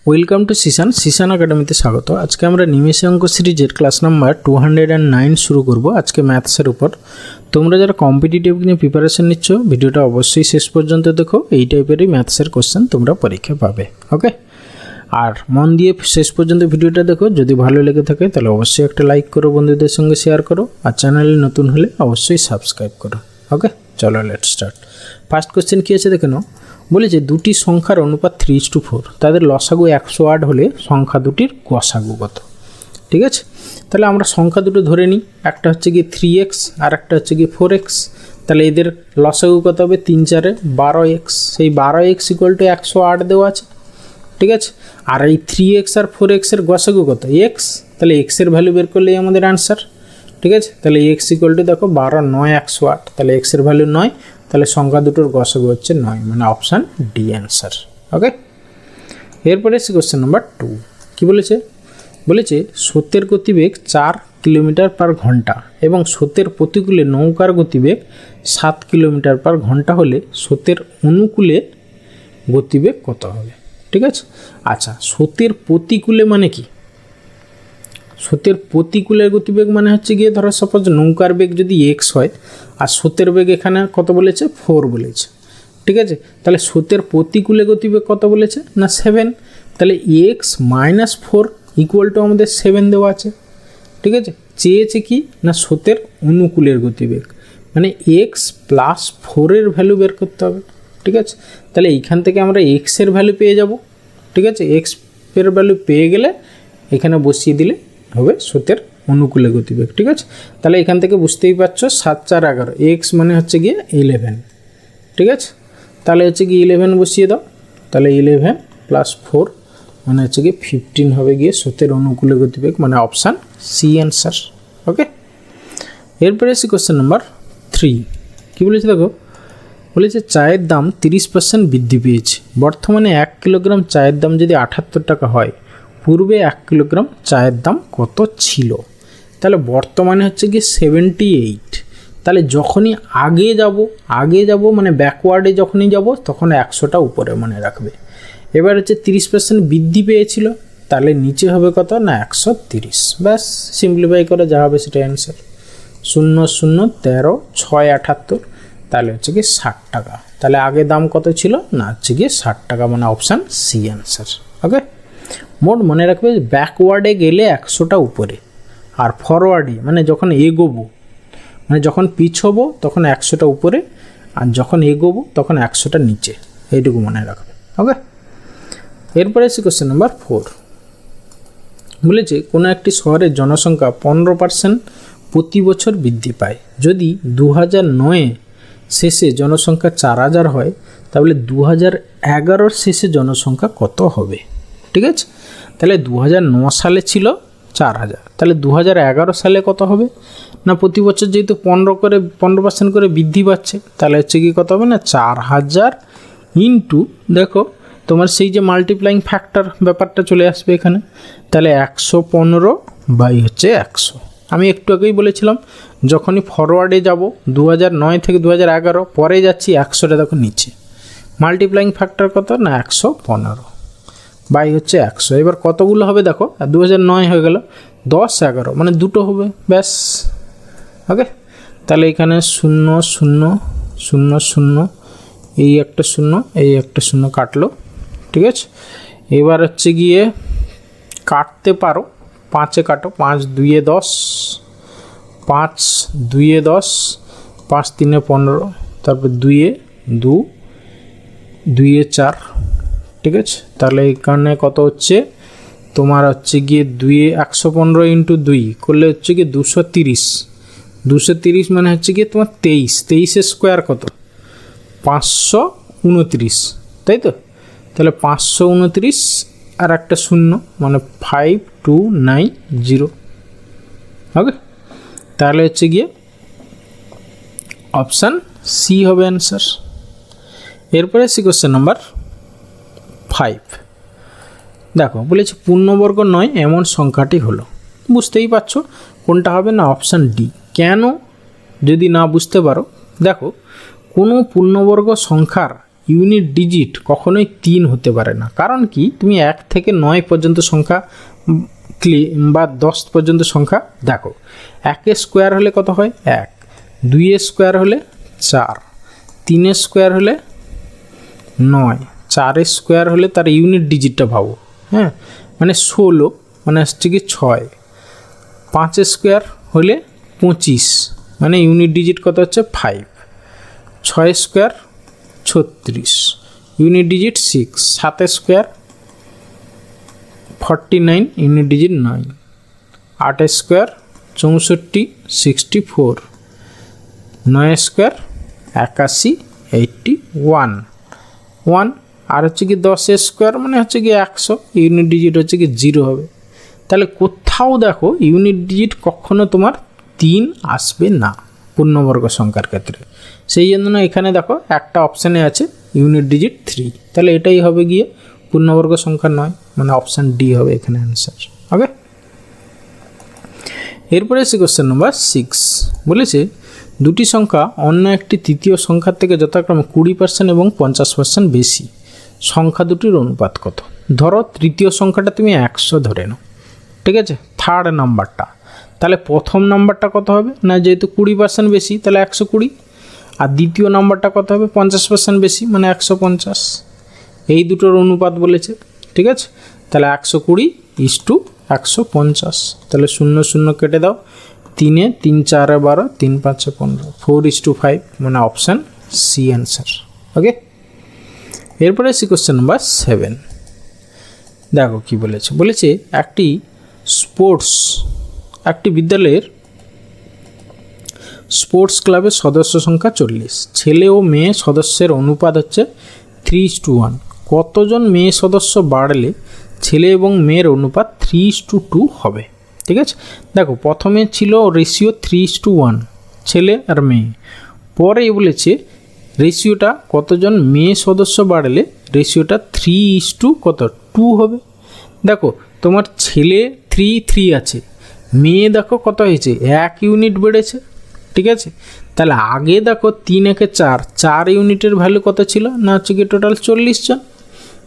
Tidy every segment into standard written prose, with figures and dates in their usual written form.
Welcome to Sisan একাডেমিতে স্বাগত। আজকে আমরা নিমেষে অঙ্ক সিরিজের ক্লাস নাম্বার 209 শুরু করব আজকে ম্যাথসের উপর। তোমরা যারা কম্পিটিটিভ নিয়ে প্রিপারেশন নিচ্ছ ভিডিওটা অবশ্যই শেষ পর্যন্ত দেখো, এই টাইপেরই ম্যাথসের কোশ্চেন তোমরা পরীক্ষা পাবে। ওকে, আর মন দিয়ে শেষ পর্যন্ত ভিডিওটা দেখো। যদি ভালো লেগে থাকে তাহলে অবশ্যই একটা লাইক করো, বন্ধুদের সঙ্গে শেয়ার করো, আর চ্যানেলে নতুন হলে অবশ্যই সাবস্ক্রাইব করো। ওকে, চলো লেট স্টার্ট। ফার্স্ট কোশ্চেন কী আছে দেখে নাও। বলেছে দুটি সংখ্যার অনুপাত 3:4, তাদের লসাগু 108 হলে সংখ্যা দুটির গসাগু কত? ঠিক আছে, তাহলে আমরা সংখ্যা দুটো ধরে নিই। একটা হচ্ছে গিয়ে 3x আর একটা হচ্ছে গিয়ে 4x। তাহলে এদের লসাগু কত হবে? 3 4 12x। সেই 12x = 108 দেওয়া আছে। ঠিক আছে, আর এই 3x আর 4x এর গসাগু কত? x। তাহলে x এর ভ্যালু বের করলেই আমাদের অ্যান্সার। ঠিক আছে, তাহলে x = দেখো 12 9 108। তাহলে x এর ভ্যালু 9, তাহলে সংখ্যা দুটোর গসাগু হচ্ছে 9, মানে অপশান ডি অ্যান্সার। ওকে, এরপরে এসে কোশ্চেন নাম্বার 2। কী বলেছে? বলেছে স্রোতের গতিবেগ 4 কিলোমিটার/ঘন্টা এবং স্রোতের প্রতিকূলে নৌকার গতিবেগ 7 কিলোমিটার/ঘন্টা হলে স্রোতের অনুকূলে গতিবেগ কত হবে? ঠিক আছে, আচ্ছা, স্রোতের প্রতিকূলে মানে কি? স্রোতের প্রতিকূলের গতিবেগ মানে হচ্ছে গিয়ে ধরো সাপোজ নৌকার বেগ যদি x হয় আর স্রোতের বেগ এখানে কত বলেছে? 4 বলেছে। ঠিক আছে, তাহলে স্রোতের প্রতিকূলে গতিবেগ কত বলেছে? না 7। তাহলে x - 4 = আমাদের 7 দেওয়া আছে। ঠিক আছে, চেয়েছে কি না স্রোতের অনুকূলের গতিবেগ, মানে x + 4 এর ভ্যালু বের করতে হবে। ঠিক আছে, তাহলে এইখান থেকে আমরা x এর ভ্যালু পেয়ে যাব। ঠিক আছে, x এর ভ্যালু পেয়ে গেলে এখানে বসিয়ে দিলে হবে স্রোতের অনুকূলে গতিবেগ। ঠিক আছে, তাহলে এখান থেকে বুঝতেই পারছো 7 4 11, x মানে হচ্ছে গিয়ে 11। ঠিক আছে, তাহলে হচ্ছে গিয়ে 11 বসিয়ে দাও। তাহলে 11 + 4 মানে হচ্ছে গিয়ে 15 হবে গিয়ে স্রোতের অনুকূলে গতিবেগ, মানে অপশান সি অ্যান্সার। ওকে, এরপরে এসে কোশ্চেন নাম্বার 3। কী বলেছে দেখো? বলেছে চায়ের দাম 30% বৃদ্ধি পেয়েছে। বর্তমানে 1 কিলোগ্রাম চায়ের দাম যদি 78 টাকা হয়, পূর্বে 1 কিলোগ্রাম চায়ের দাম কত ছিল? তাহলে বর্তমানে হচ্ছে গিয়ে 78। তাহলে যখনই আগে যাব মানে ব্যাকওয়ার্ডে যখনই যাব তখন 100টা উপরে মনে রাখবে। এবার হচ্ছে 30% বৃদ্ধি পেয়েছিল, তাহলে নিচে হবে কত? না 130। ব্যাস, সিম্পলিফাই করে যা হবে সেটা অ্যান্সার। 0 0 13 6 78, তাহলে হচ্ছে গিয়ে 60 টাকা। তাহলে আগে দাম কত ছিল? না হচ্ছে গিয়ে 60 টাকা, মানে অপশান সি অ্যান্সার। ওকে, মোট মনে রাখবে ব্যাকওয়ার্ডে গেলে 100টা উপরে, আর ফরওয়ার্ডে মানে যখন এগোবো, মানে যখন পিছবো তখন 100টা উপরে, আর যখন এগোবো তখন 100টা নিচে, এইটুকু মনে রাখবে। ওকে, এরপরে এসে কোশ্চেন নাম্বার 4। বলেছে কোনো একটি শহরের জনসংখ্যা 15% প্রতি বছর বৃদ্ধি পায়। যদি 2009 শেষে জনসংখ্যা 4000 হয়, তাহলে 2011 শেষে জনসংখ্যা কত হবে? ঠিক আছে, তাহলে 2009 সালে ছিল 4000, তাহলে 2011 সালে কত হবে? না প্রতি বছর যেহেতু 15% করে বৃদ্ধি পাচ্ছে, তাহলে হচ্ছে কি কত হবে? না 4000 ইন্টু, দেখো তোমার সেই যে মাল্টিপ্লাইং ফ্যাক্টর ব্যাপারটা চলে আসবে এখানে। তাহলে 115/100। আমি একটু আগেই বলেছিলাম যখনই ফরওয়ার্ডে যাব 2009 থেকে 2011, পরে যাচ্ছি 100টা দেখো নিচে, মাল্টিপ্লাইং ফ্যাক্টর কত? না 115/100। এবার কতগুলো হবে দেখো, 2009 হয়ে গেল, 10 11 মানে দুটো হবে, ব্যাস। ওকে, তাহলে এখানে 0 0 0 0, এই একটা 0 এই একটা 0 কাটলো। ঠিক আছে, এবার হচ্ছে গিয়ে কাটতে পারো 5-এ কাটো, 5 2 10, 5 2 10, 5 3 15, তারপর 2 2 2 4। ঠিক আছে, তাহলে এখানে কত হচ্ছে তোমার? হচ্ছে গিয়ে 115 ইন্টু 2 করলে হচ্ছে গিয়ে 230। 230 মানে হচ্ছে গিয়ে তোমার 23। 23-এর স্কোয়ার কত? 529, তাই তো? তাহলে 529 আর একটা 0 মানে 5290। ওকে, তাহলে হচ্ছে গিয়ে অপশান সি হবে অ্যান্সার। এরপরে সি কোশ্চেন নাম্বার 5। দেখো বলেছে পূর্ণবর্গ নয় এমন সংখ্যাটি হলো। বুঝতেই পারছো কোনটা হবে? না অপশান ডি। কেন যদি না বুঝতে পারো, দেখো কোনো পূর্ণবর্গ সংখ্যার ইউনিট ডিজিট কখনোই 3 হতে পারে না। কারণ কি, তুমি 1 থেকে 9 পর্যন্ত সংখ্যা বা 10 পর্যন্ত সংখ্যা দেখো। 1 স্কোয়ার হলে কত হয় 1, 2 স্কোয়ার হলে 4, 3 স্কোয়ার হলে 9, 4 স্কোয়ার হলে তার ইউনিট ডিজিটটা ভাবো, হ্যাঁ, মানে 16, মানে হচ্ছে কি 6, 5 স্কোয়ার হলে 25, মানে ইউনিট ডিজিট কত হচ্ছে 5, 6 square 36, unit digit 6, 7 square 49, unit digit 9, 8 square 64, 64, 9 square 81, 81, 1, আর হচ্ছে কি 10 স্কোয়ার মানে হচ্ছে কি 100, ইউনিট ডিজিট হচ্ছে কি 0 হবে। তাহলে কোথাও দেখো ইউনিট ডিজিট কখনো তোমার 3 আসবে না পূর্ণবর্গ সংখ্যার ক্ষেত্রে। সেই জন্য এখানে দেখো একটা অপশানে আছে ইউনিট ডিজিট 3, তাহলে এটাই হবে গিয়ে পূর্ণবর্গ সংখ্যা নয়, মানে অপশান ডি হবে এখানে অ্যান্সার। ওকে, এরপরে আছে কোশ্চেন নাম্বার 6, বলেছে দুটি সংখ্যা অন্য একটি তৃতীয় সংখ্যার থেকে যথাক্রমে 20% এবং 50% বেশি, সংখ্যা দুটির অনুপাত কত? ধরো তৃতীয় সংখ্যাটা তুমি 100 ধরে নাও, ঠিক আছে, থার্ড নাম্বারটা, তাহলে প্রথম নাম্বারটা কত হবে না, যেহেতু 20% বেশি তাহলে 120, আর দ্বিতীয় নাম্বারটা কত হবে 50% বেশি মানে 150, এই দুটোর অনুপাত বলেছে, ঠিক আছে। তাহলে 120:150, তাহলে 0 0 কেটে দাও, 3 3 4 12, 3 5 15, 4:5, মানে অপশান সি অ্যান্সার। ওকে, এরপরে আসি কোশ্চেন নাম্বার 7, দেখো কি বলেছে। বলেছে একটি বিদ্যালয়ের স্পোর্টস ক্লাবের সদস্য সংখ্যা 40, ছেলে ও মেয়ে সদস্যের অনুপাত হচ্ছে 3:1, কতজন মেয়ে সদস্য বাড়লে ছেলে এবং মেয়ের অনুপাত 3:2 হবে? ঠিক আছে, দেখো প্রথমে ছিল রেশিও 3:1 ছেলে আর মেয়ে, পরে বলেছে রেশিওটা কতজন মেয়ে সদস্য বাড়লে রেশিওটা 3:2 হবে। দেখো তোমার ছেলে 3 আছে, মেয়ে দেখো কত হয়েছে 1 ইউনিট বেড়েছে, ঠিক আছে। তাহলে আগে দেখো 3 একে 4 ইউনিটের ভ্যালু কত ছিল না, হচ্ছে কি টোটাল 40 জন,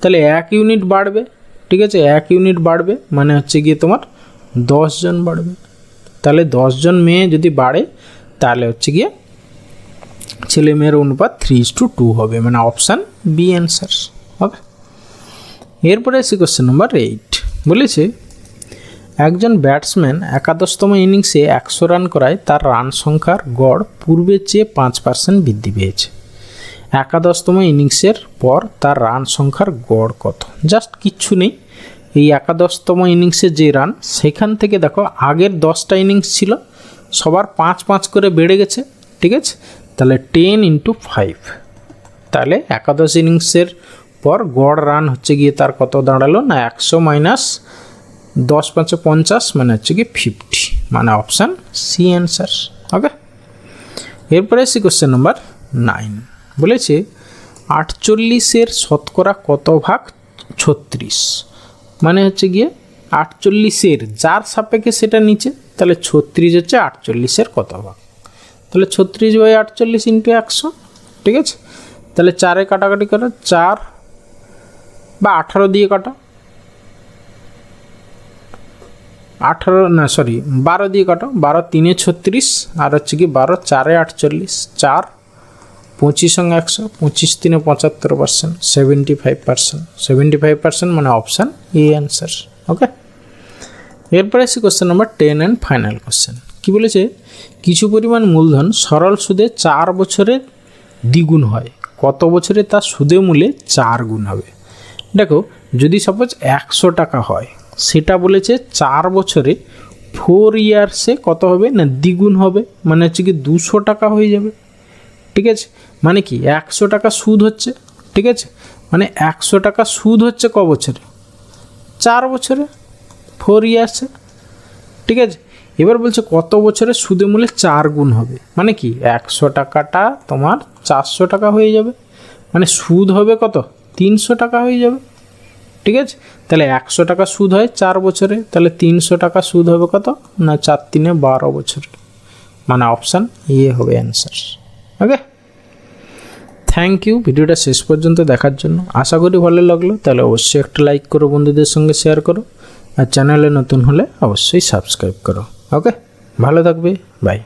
তাহলে 1 ইউনিট বাড়বে, ঠিক আছে, 1 ইউনিট বাড়বে মানে হচ্ছে গিয়ে তোমার 10 জন বাড়বে। তাহলে 10 জন মেয়ে যদি বাড়ে তাহলে হচ্ছে গিয়ে ছেলে মেয়ের অনুপাত 3:2 হবে, মানে অপশান বি অ্যান্সার হবে। এরপরে আসি কোশ্চেন নাম্বার 8, বলেছে একজন ব্যাটসম্যান একাদশতম ইনিংসে 100 রান করায় তার রান সংখ্যার গড় পূর্বের চেয়ে 5% বৃদ্ধি পেয়েছে, একাদশতম ইনিংসের পর তার রান সংখ্যার গড় কত? জাস্ট কিচ্ছু নেই, এই একাদশতম ইনিংসের যে রান সেখান থেকে দেখো আগের 10টা ইনিংস ছিল সবার 5 করে বেড়ে গেছে, ঠিক আছে। তাহলে 10 × 5, তাহলে একাদশ ইনিংসের পর গড় রান হচ্ছে গিয়ে তার কত দাঁড়ালো না 100 - 10 × 5 = 50, মানে হচ্ছে গিয়ে 50, মানে অপশান সি অ্যান্সার। ওকে, এরপরে আসি কোশ্চেন নাম্বার 9, বলেছে 48-এর শতকরা কত ভাগ 36, মানে হচ্ছে গিয়ে 48-এর যার সাপেক্ষে সেটা নিচে, তাহলে 36 হচ্ছে 48-এর কত ভাগ, তাহলে 36/48 × 100, ঠিক আছে। তাহলে 4-এ কাটাকাটি করো, 4 বা 18 দিয়ে কাটো, 12 দিয়ে কাটো, 12 3-এ 36, আর হচ্ছে কি 12 4-এ 48, 4 25 সঙ্গে 100, 25 3-এ 75%, 75%, মানে অপশান এ অ্যান্সার। ওকে, এরপরে আসি question number 10 and final question. কি বলেছে কিছু পরিমাণ মূলধন সরল সুদে 4 বছরে দ্বিগুণ হয়, কত বছরে তার সুদে মূলে 4 গুণ হবে? দেখো যদি সাপোজ 100 টাকা হয়, সেটা বলেছে 4 বছরে 4 ইয়ার্সে কত হবে না দ্বিগুণ হবে, মানে হচ্ছে কি 200 টাকা হয়ে যাবে, ঠিক আছে। মানে কি 100 টাকা সুদ হচ্ছে, ঠিক আছে, মানে 100 টাকা সুদ হচ্ছে ক বছরে 4 বছরে 4 ইয়ার্সে, ঠিক আছে। এবার বলছে কত বছরে সুদে মূলে 4 গুণ হবে, মানে কি 100 টাকাটা তোমার 400 টাকা হয়ে যাবে, মানে সুদ হবে কত 300 টাকা হয়ে যাবে, ঠিক আছে। তাহলে 100 টাকা সুদ হয় 4 বছরে, তাহলে 300 টাকা সুদ হবে কত না 4 3-এ 12 বছরে, মানে অপশান এ হবে অ্যান্সার। ওকে, থ্যাংক ইউ ভিডিওটা শেষ পর্যন্ত দেখার জন্য। আশা করি ভালো লাগলো, তাহলে অবশ্যই একটা লাইক করো, বন্ধুদের সঙ্গে শেয়ার করো, আর চ্যানেলে নতুন হলে অবশ্যই সাবস্ক্রাইব করো। ওকে, ভালো থাকবে, বাই।